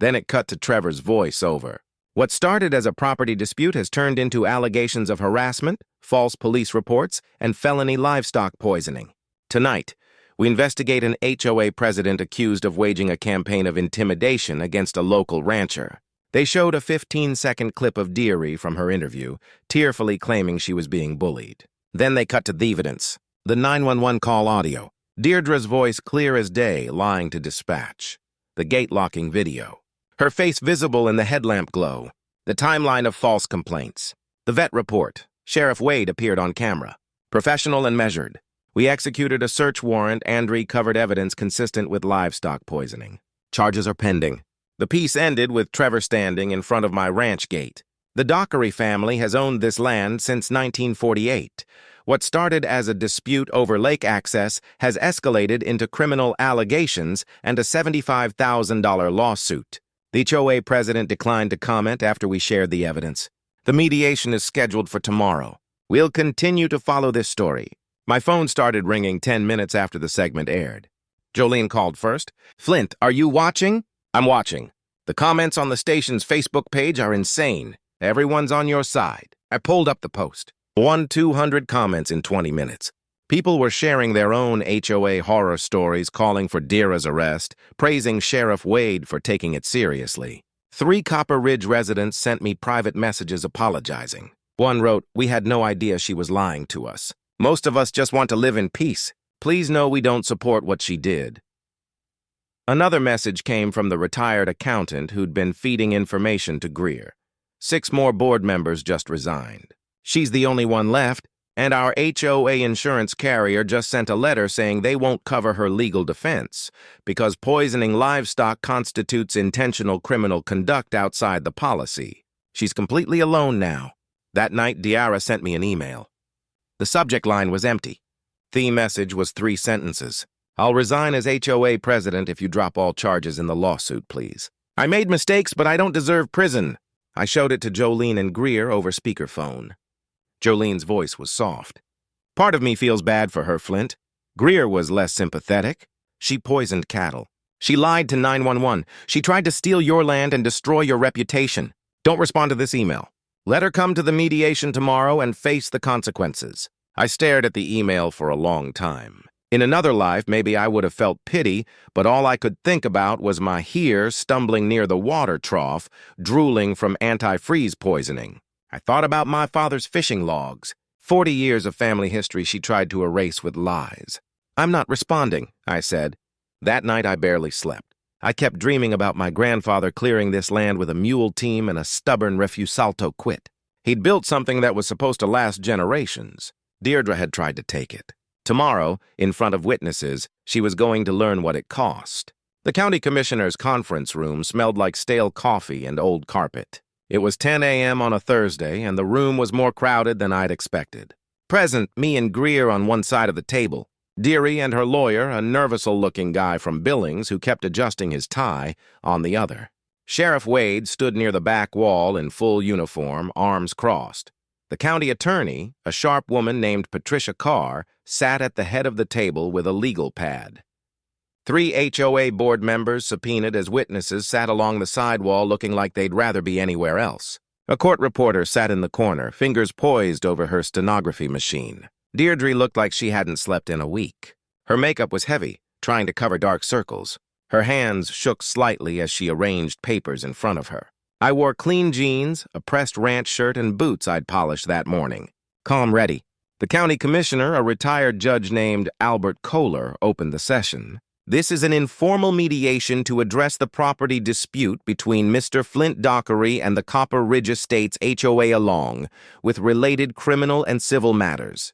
Then it cut to Trevor's voice over. "What started as a property dispute has turned into allegations of harassment, false police reports, and felony livestock poisoning. Tonight, we investigate an HOA president accused of waging a campaign of intimidation against a local rancher." They showed a 15-second clip of Deirdre from her interview, tearfully claiming she was being bullied. Then they cut to the evidence, the 911 call audio, Deirdre's voice clear as day, lying to dispatch, the gate-locking video, her face visible in the headlamp glow, the timeline of false complaints, the vet report. Sheriff Wade appeared on camera. "Professional and measured. We executed a search warrant and recovered evidence consistent with livestock poisoning. Charges are pending." The piece ended with Trevor standing in front of my ranch gate. "The Dockery family has owned this land since 1948. What started as a dispute over lake access has escalated into criminal allegations and a $75,000 lawsuit." The HOA president declined to comment after we shared the evidence. "The mediation is scheduled for tomorrow. We'll continue to follow this story." My phone started ringing 10 minutes after the segment aired. Jolene called first. "Flint, are you watching?" "I'm watching. The comments on the station's Facebook page are insane. Everyone's on your side." I pulled up the post. 200 comments in 20 minutes. People were sharing their own HOA horror stories, calling for Deirdre's arrest, praising Sheriff Wade for taking it seriously. 3 Copper Ridge residents sent me private messages apologizing. One wrote, "We had no idea she was lying to us. Most of us just want to live in peace. Please know we don't support what she did." Another message came from the retired accountant who'd been feeding information to Greer. 6 more board members just resigned. "She's the only one left, and our HOA insurance carrier just sent a letter saying they won't cover her legal defense because poisoning livestock constitutes intentional criminal conduct outside the policy. She's completely alone now." That night, Deara sent me an email. The subject line was empty. The message was 3 sentences. "I'll resign as HOA president if you drop all charges in the lawsuit, please. I made mistakes, but I don't deserve prison." I showed it to Jolene and Greer over speakerphone. Jolene's voice was soft. "Part of me feels bad for her, Flint." Greer was less sympathetic. "She poisoned cattle. She lied to 911. She tried to steal your land and destroy your reputation. Don't respond to this email. Let her come to the mediation tomorrow and face the consequences." I stared at the email for a long time. In another life, maybe I would have felt pity, but all I could think about was my here stumbling near the water trough, drooling from antifreeze poisoning. I thought about my father's fishing logs. 40 years of family history she tried to erase with lies. "I'm not responding," I said. That night I barely slept. I kept dreaming about my grandfather clearing this land with a mule team and a stubborn refusalto quit. He'd built something that was supposed to last generations. Deirdre had tried to take it. Tomorrow, in front of witnesses, she was going to learn what it cost. The county commissioner's conference room smelled like stale coffee and old carpet. It was 10 a.m. on a Thursday, and the room was more crowded than I'd expected. Present, me and Greer on one side of the table, Deary and her lawyer, a nervous-looking guy from Billings who kept adjusting his tie, on the other. Sheriff Wade stood near the back wall in full uniform, arms crossed. The county attorney, a sharp woman named Patricia Carr, sat at the head of the table with a legal pad. 3 HOA board members subpoenaed as witnesses sat along the sidewall looking like they'd rather be anywhere else. A court reporter sat in the corner, fingers poised over her stenography machine. Deirdre looked like she hadn't slept in a week. Her makeup was heavy, trying to cover dark circles. Her hands shook slightly as she arranged papers in front of her. I wore clean jeans, a pressed ranch shirt, and boots I'd polished that morning. Calm ready. The county commissioner, a retired judge named Albert Kohler, opened the session. This is an informal mediation to address the property dispute between Mr. Flint Dockery and the Copper Ridge Estates HOA along, with related criminal and civil matters.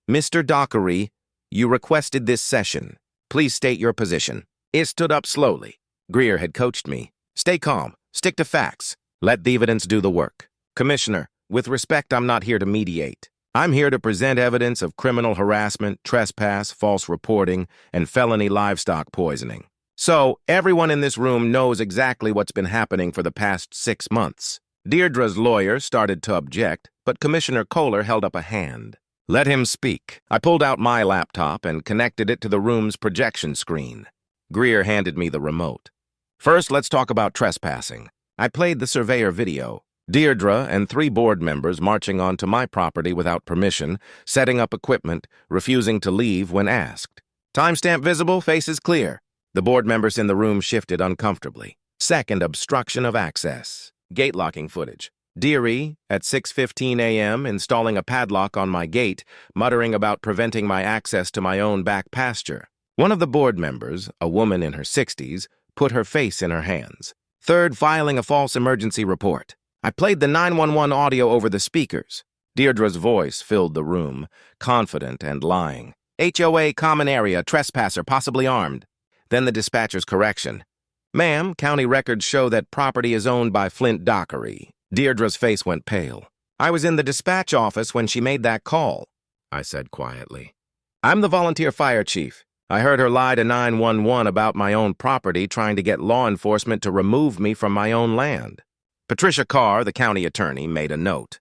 Mr. Dockery, you requested this session. Please state your position. It stood up slowly. Greer had coached me. Stay calm. Stick to facts. Let the evidence do the work. Commissioner, with respect, I'm not here to mediate. I'm here to present evidence of criminal harassment, trespass, false reporting, and felony livestock poisoning. So, everyone in this room knows exactly what's been happening for the past 6 months. Deirdre's lawyer started to object, but Commissioner Kohler held up a hand. Let him speak. I pulled out my laptop and connected it to the room's projection screen. Greer handed me the remote. First, let's talk about trespassing. I played the surveyor video. Deirdre and 3 board members marching onto my property without permission, setting up equipment, refusing to leave when asked. Timestamp visible, faces clear. The board members in the room shifted uncomfortably. Second, obstruction of access. Gate locking footage. Deary, at 6:15 a.m., installing a padlock on my gate, muttering about preventing my access to my own back pasture. One of the board members, a woman in her 60s, put her face in her hands. Third, filing a false emergency report. I played the 911 audio over the speakers. Deirdre's voice filled the room, confident and lying. HOA common area, trespasser, possibly armed. Then the dispatcher's correction. Ma'am, county records show that property is owned by Flint Dockery. Deirdre's face went pale. I was in the dispatch office when she made that call, I said quietly. I'm the volunteer fire chief. I heard her lie to 911 about my own property, trying to get law enforcement to remove me from my own land. Patricia Carr, the county attorney, made a note.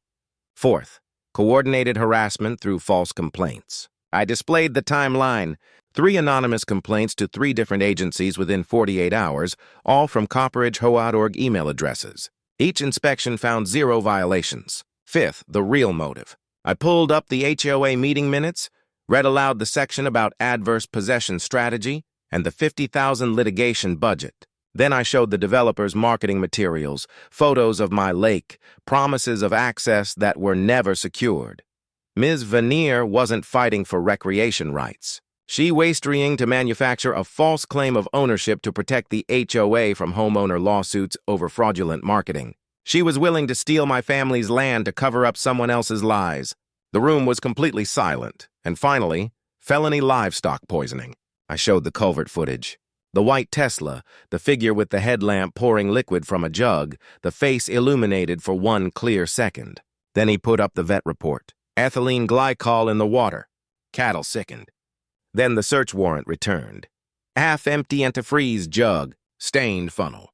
Fourth, coordinated harassment through false complaints. I displayed the timeline. 3 anonymous complaints to 3 different agencies within 48 hours, all from copperidge.hoa.org email addresses. Each inspection found 0 violations. Fifth, the real motive. I pulled up the HOA meeting minutes, read aloud the section about adverse possession strategy and the $50,000 litigation budget. Then I showed the developers marketing materials, photos of my lake, promises of access that were never secured. Ms. Veneer wasn't fighting for recreation rights. She wastering to manufacture a false claim of ownership to protect the HOA from homeowner lawsuits over fraudulent marketing. She was willing to steal my family's land to cover up someone else's lies. The room was completely silent. And finally, felony livestock poisoning. I showed the culvert footage. The white Tesla, the figure with the headlamp pouring liquid from a jug, the face illuminated for 1 clear second. Then he put up the vet report. Ethylene glycol in the water. Cattle sickened. Then the search warrant returned. Half-empty antifreeze jug, stained funnel,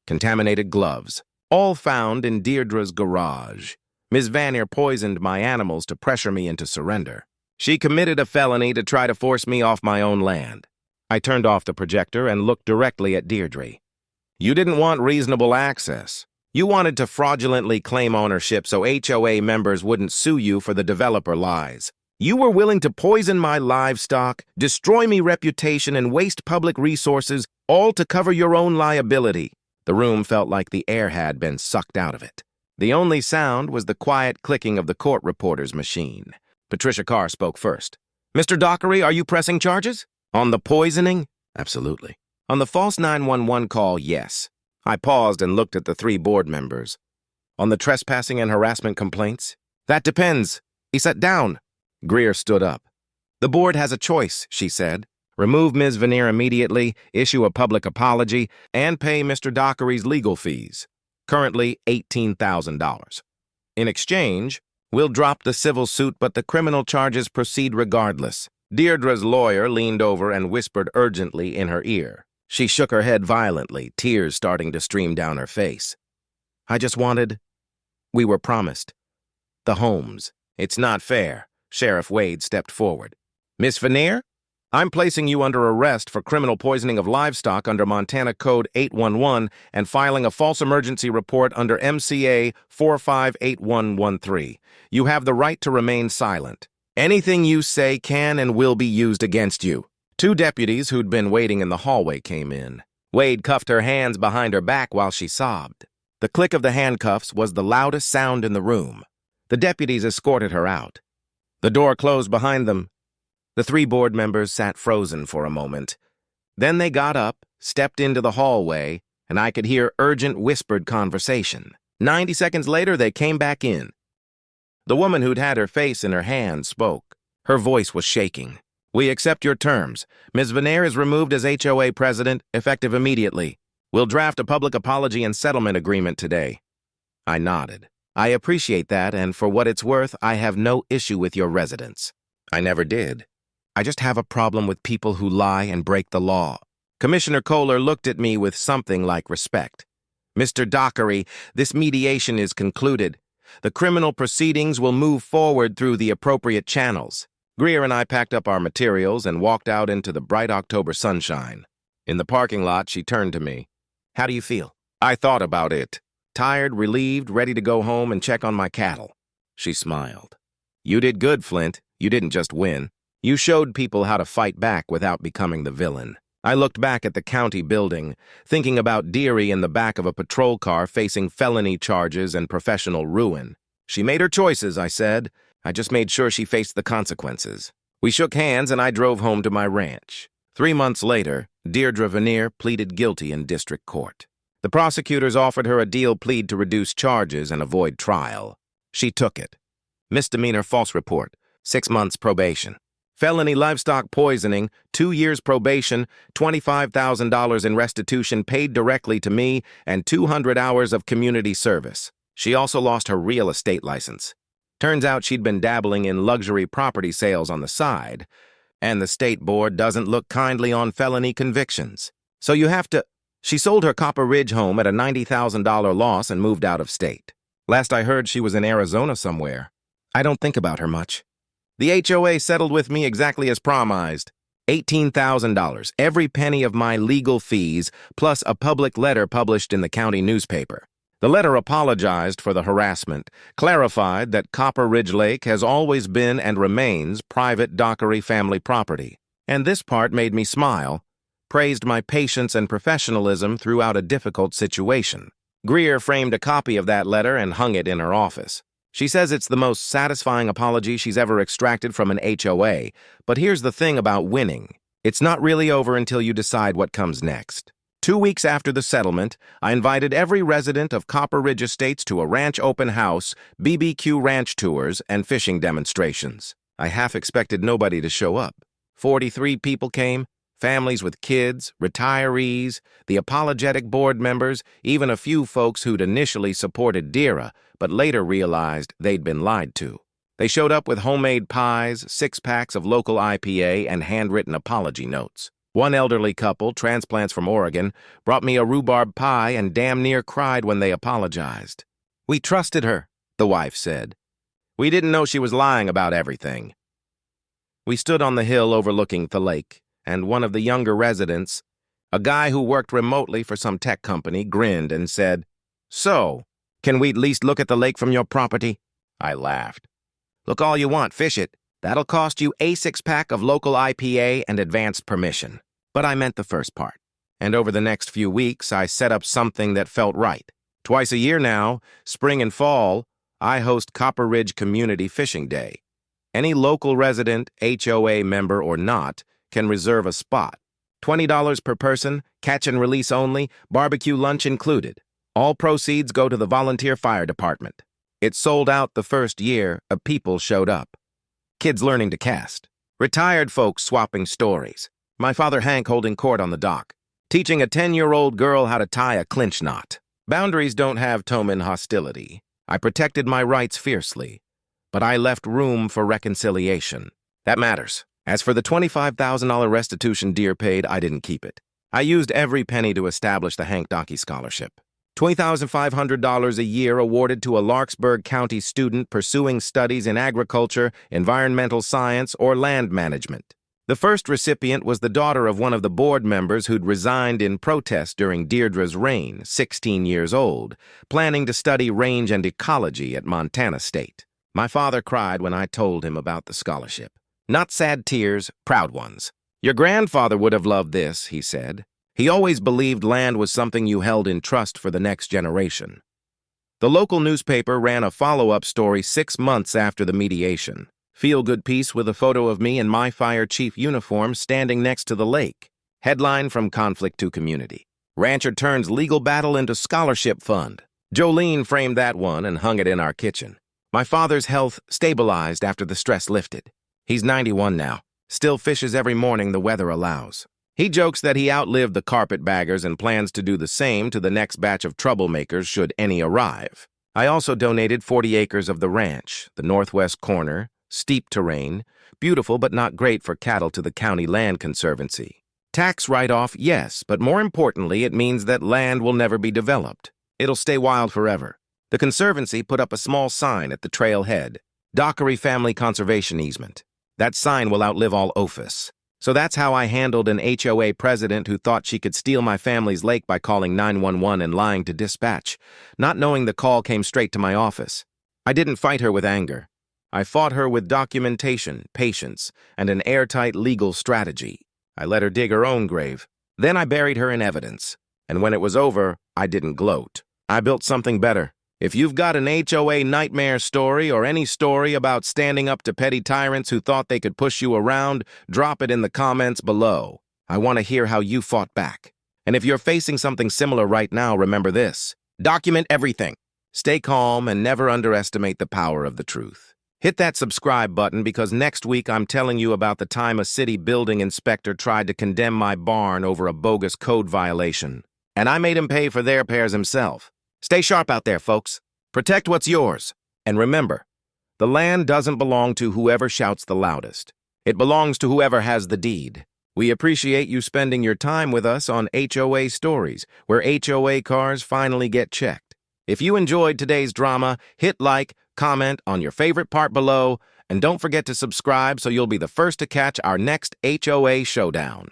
contaminated gloves, all found in Deirdre's garage. Ms. Vanier poisoned my animals to pressure me into surrender. She committed a felony to try to force me off my own land. I turned off the projector and looked directly at Deirdre. You didn't want reasonable access. You wanted to fraudulently claim ownership so HOA members wouldn't sue you for the developer lies. You were willing to poison my livestock, destroy me reputation, and waste public resources, all to cover your own liability. The room felt like the air had been sucked out of it. The only sound was the quiet clicking of the court reporter's machine. Patricia Carr spoke first. Mr. Dockery, are you pressing charges? On the poisoning? Absolutely. On the false 911 call, yes. I paused and looked at the 3 board members. On the trespassing and harassment complaints? That depends. He sat down. Greer stood up. The board has a choice, she said. Remove Ms. Veneer immediately, issue a public apology, and pay Mr. Dockery's legal fees. Currently $18,000. In exchange, we'll drop the civil suit, but the criminal charges proceed regardless. Deirdre's lawyer leaned over and whispered urgently in her ear. She shook her head violently, tears starting to stream down her face. I just wanted... We were promised. The homes. It's not fair. Sheriff Wade stepped forward. Miss Veneer? I'm placing you under arrest for criminal poisoning of livestock under Montana Code 811 and filing a false emergency report under MCA 458113. You have the right to remain silent. Anything you say can and will be used against you. Two deputies who'd been waiting in the hallway came in. Wade cuffed her hands behind her back while she sobbed. The click of the handcuffs was the loudest sound in the room. The deputies escorted her out. The door closed behind them. The three board members sat frozen for a moment. Then they got up, stepped into the hallway, and I could hear urgent whispered conversation. 90 seconds later, they came back in. The woman who'd had her face in her hand spoke. Her voice was shaking. We accept your terms. Ms. Veneer is removed as HOA president, effective immediately. We'll draft a public apology and settlement agreement today. I nodded. I appreciate that, and for what it's worth, I have no issue with your residence. I never did. I just have a problem with people who lie and break the law. Commissioner Kohler looked at me with something like respect. Mr. Dockery, this mediation is concluded. The criminal proceedings will move forward through the appropriate channels. Greer and I packed up our materials and walked out into the bright October sunshine. In the parking lot, she turned to me. How do you feel? I thought about it. Tired, relieved, ready to go home and check on my cattle. She smiled. You did good, Flint. You didn't just win. You showed people how to fight back without becoming the villain. I looked back at the county building, thinking about Deary in the back of a patrol car facing felony charges and professional ruin. She made her choices, I said. I just made sure she faced the consequences. We shook hands and I drove home to my ranch. 3 months later, Deirdre Veneer pleaded guilty in district court. The prosecutors offered her a deal plea to reduce charges and avoid trial. She took it. Misdemeanor false report, 6 months probation. Felony livestock poisoning, 2 years probation, $25,000 in restitution paid directly to me, and 200 hours of community service. She also lost her real estate license. Turns out she'd been dabbling in luxury property sales on the side, and the state board doesn't look kindly on felony convictions. So you have to... She sold her Copper Ridge home at a $90,000 loss and moved out of state. Last I heard, she was in Arizona somewhere. I don't think about her much. The HOA settled with me exactly as promised. $18,000, every penny of my legal fees, plus a public letter published in the county newspaper. The letter apologized for the harassment, clarified that Copper Ridge Lake has always been and remains private Dockery family property. And this part made me smile, praised my patience and professionalism throughout a difficult situation. Greer framed a copy of that letter and hung it in her office. She says it's the most satisfying apology she's ever extracted from an HOA, but here's the thing about winning. It's not really over until you decide what comes next. 2 weeks after the settlement, I invited every resident of Copper Ridge Estates to a ranch open house, BBQ ranch tours, and fishing demonstrations. I half expected nobody to show up. 43 people came, families with kids, retirees, the apologetic board members, even a few folks who'd initially supported Deirdre, but later realized they'd been lied to. They showed up with homemade pies, 6-packs of local IPA, and handwritten apology notes. One elderly couple, transplants from Oregon, brought me a rhubarb pie and damn near cried when they apologized. We trusted her, the wife said. We didn't know she was lying about everything. We stood on the hill overlooking the lake, and one of the younger residents, a guy who worked remotely for some tech company, grinned and said, "So, can we at least look at the lake from your property?" I laughed. "Look all you want, fish it. That'll cost you a 6-pack of local IPA and advanced permission." But I meant the first part. And over the next few weeks, I set up something that felt right. Twice a year now, spring and fall, I host Copper Ridge Community Fishing Day. Any local resident, HOA member or not, can reserve a spot. $20 per person, catch and release only, barbecue lunch included. All proceeds go to the volunteer fire department. It sold out the first year, people showed up. Kids learning to cast. Retired folks swapping stories. My father Hank holding court on the dock. Teaching a 10-year-old girl how to tie a clinch knot. Boundaries don't have tome in hostility. I protected my rights fiercely, but I left room for reconciliation. That matters. As for the $25,000 restitution Deere paid, I didn't keep it. I used every penny to establish the Hank Dockey Scholarship. $20,500 a year awarded to a Larkspur County student pursuing studies in agriculture, environmental science, or land management. The first recipient was the daughter of one of the board members who'd resigned in protest during Deirdre's reign, 16 years old, planning to study range and ecology at Montana State. My father cried when I told him about the scholarship. Not sad tears, proud ones. Your grandfather would have loved this, he said. He always believed land was something you held in trust for the next generation. The local newspaper ran a follow-up story 6 months after the mediation. Feel-good piece with a photo of me in my fire chief uniform standing next to the lake. Headline from conflict to community. Rancher turns legal battle into scholarship fund. Jolene framed that one and hung it in our kitchen. My father's health stabilized after the stress lifted. He's 91 now. Still fishes every morning the weather allows. He jokes that he outlived the carpetbaggers and plans to do the same to the next batch of troublemakers should any arrive. I also donated 40 acres of the ranch, the northwest corner, steep terrain, beautiful but not great for cattle, to the County Land Conservancy. Tax write-off, yes, but more importantly, it means that land will never be developed. It'll stay wild forever. The Conservancy put up a small sign at the trailhead, Dockery Family Conservation Easement. That sign will outlive all office. So that's how I handled an HOA president who thought she could steal my family's lake by calling 911 and lying to dispatch, not knowing the call came straight to my office. I didn't fight her with anger. I fought her with documentation, patience, and an airtight legal strategy. I let her dig her own grave. Then I buried her in evidence. And when it was over, I didn't gloat. I built something better. If you've got an HOA nightmare story or any story about standing up to petty tyrants who thought they could push you around, drop it in the comments below. I want to hear how you fought back. And if you're facing something similar right now, remember this. Document everything. Stay calm and never underestimate the power of the truth. Hit that subscribe button because next week I'm telling you about the time a city building inspector tried to condemn my barn over a bogus code violation. And I made him pay for their repairs himself. Stay sharp out there, folks. Protect what's yours. And remember, the land doesn't belong to whoever shouts the loudest. It belongs to whoever has the deed. We appreciate you spending your time with us on HOA Stories, where HOA cars finally get checked. If you enjoyed today's drama, hit like, comment on your favorite part below, and don't forget to subscribe so you'll be the first to catch our next HOA showdown.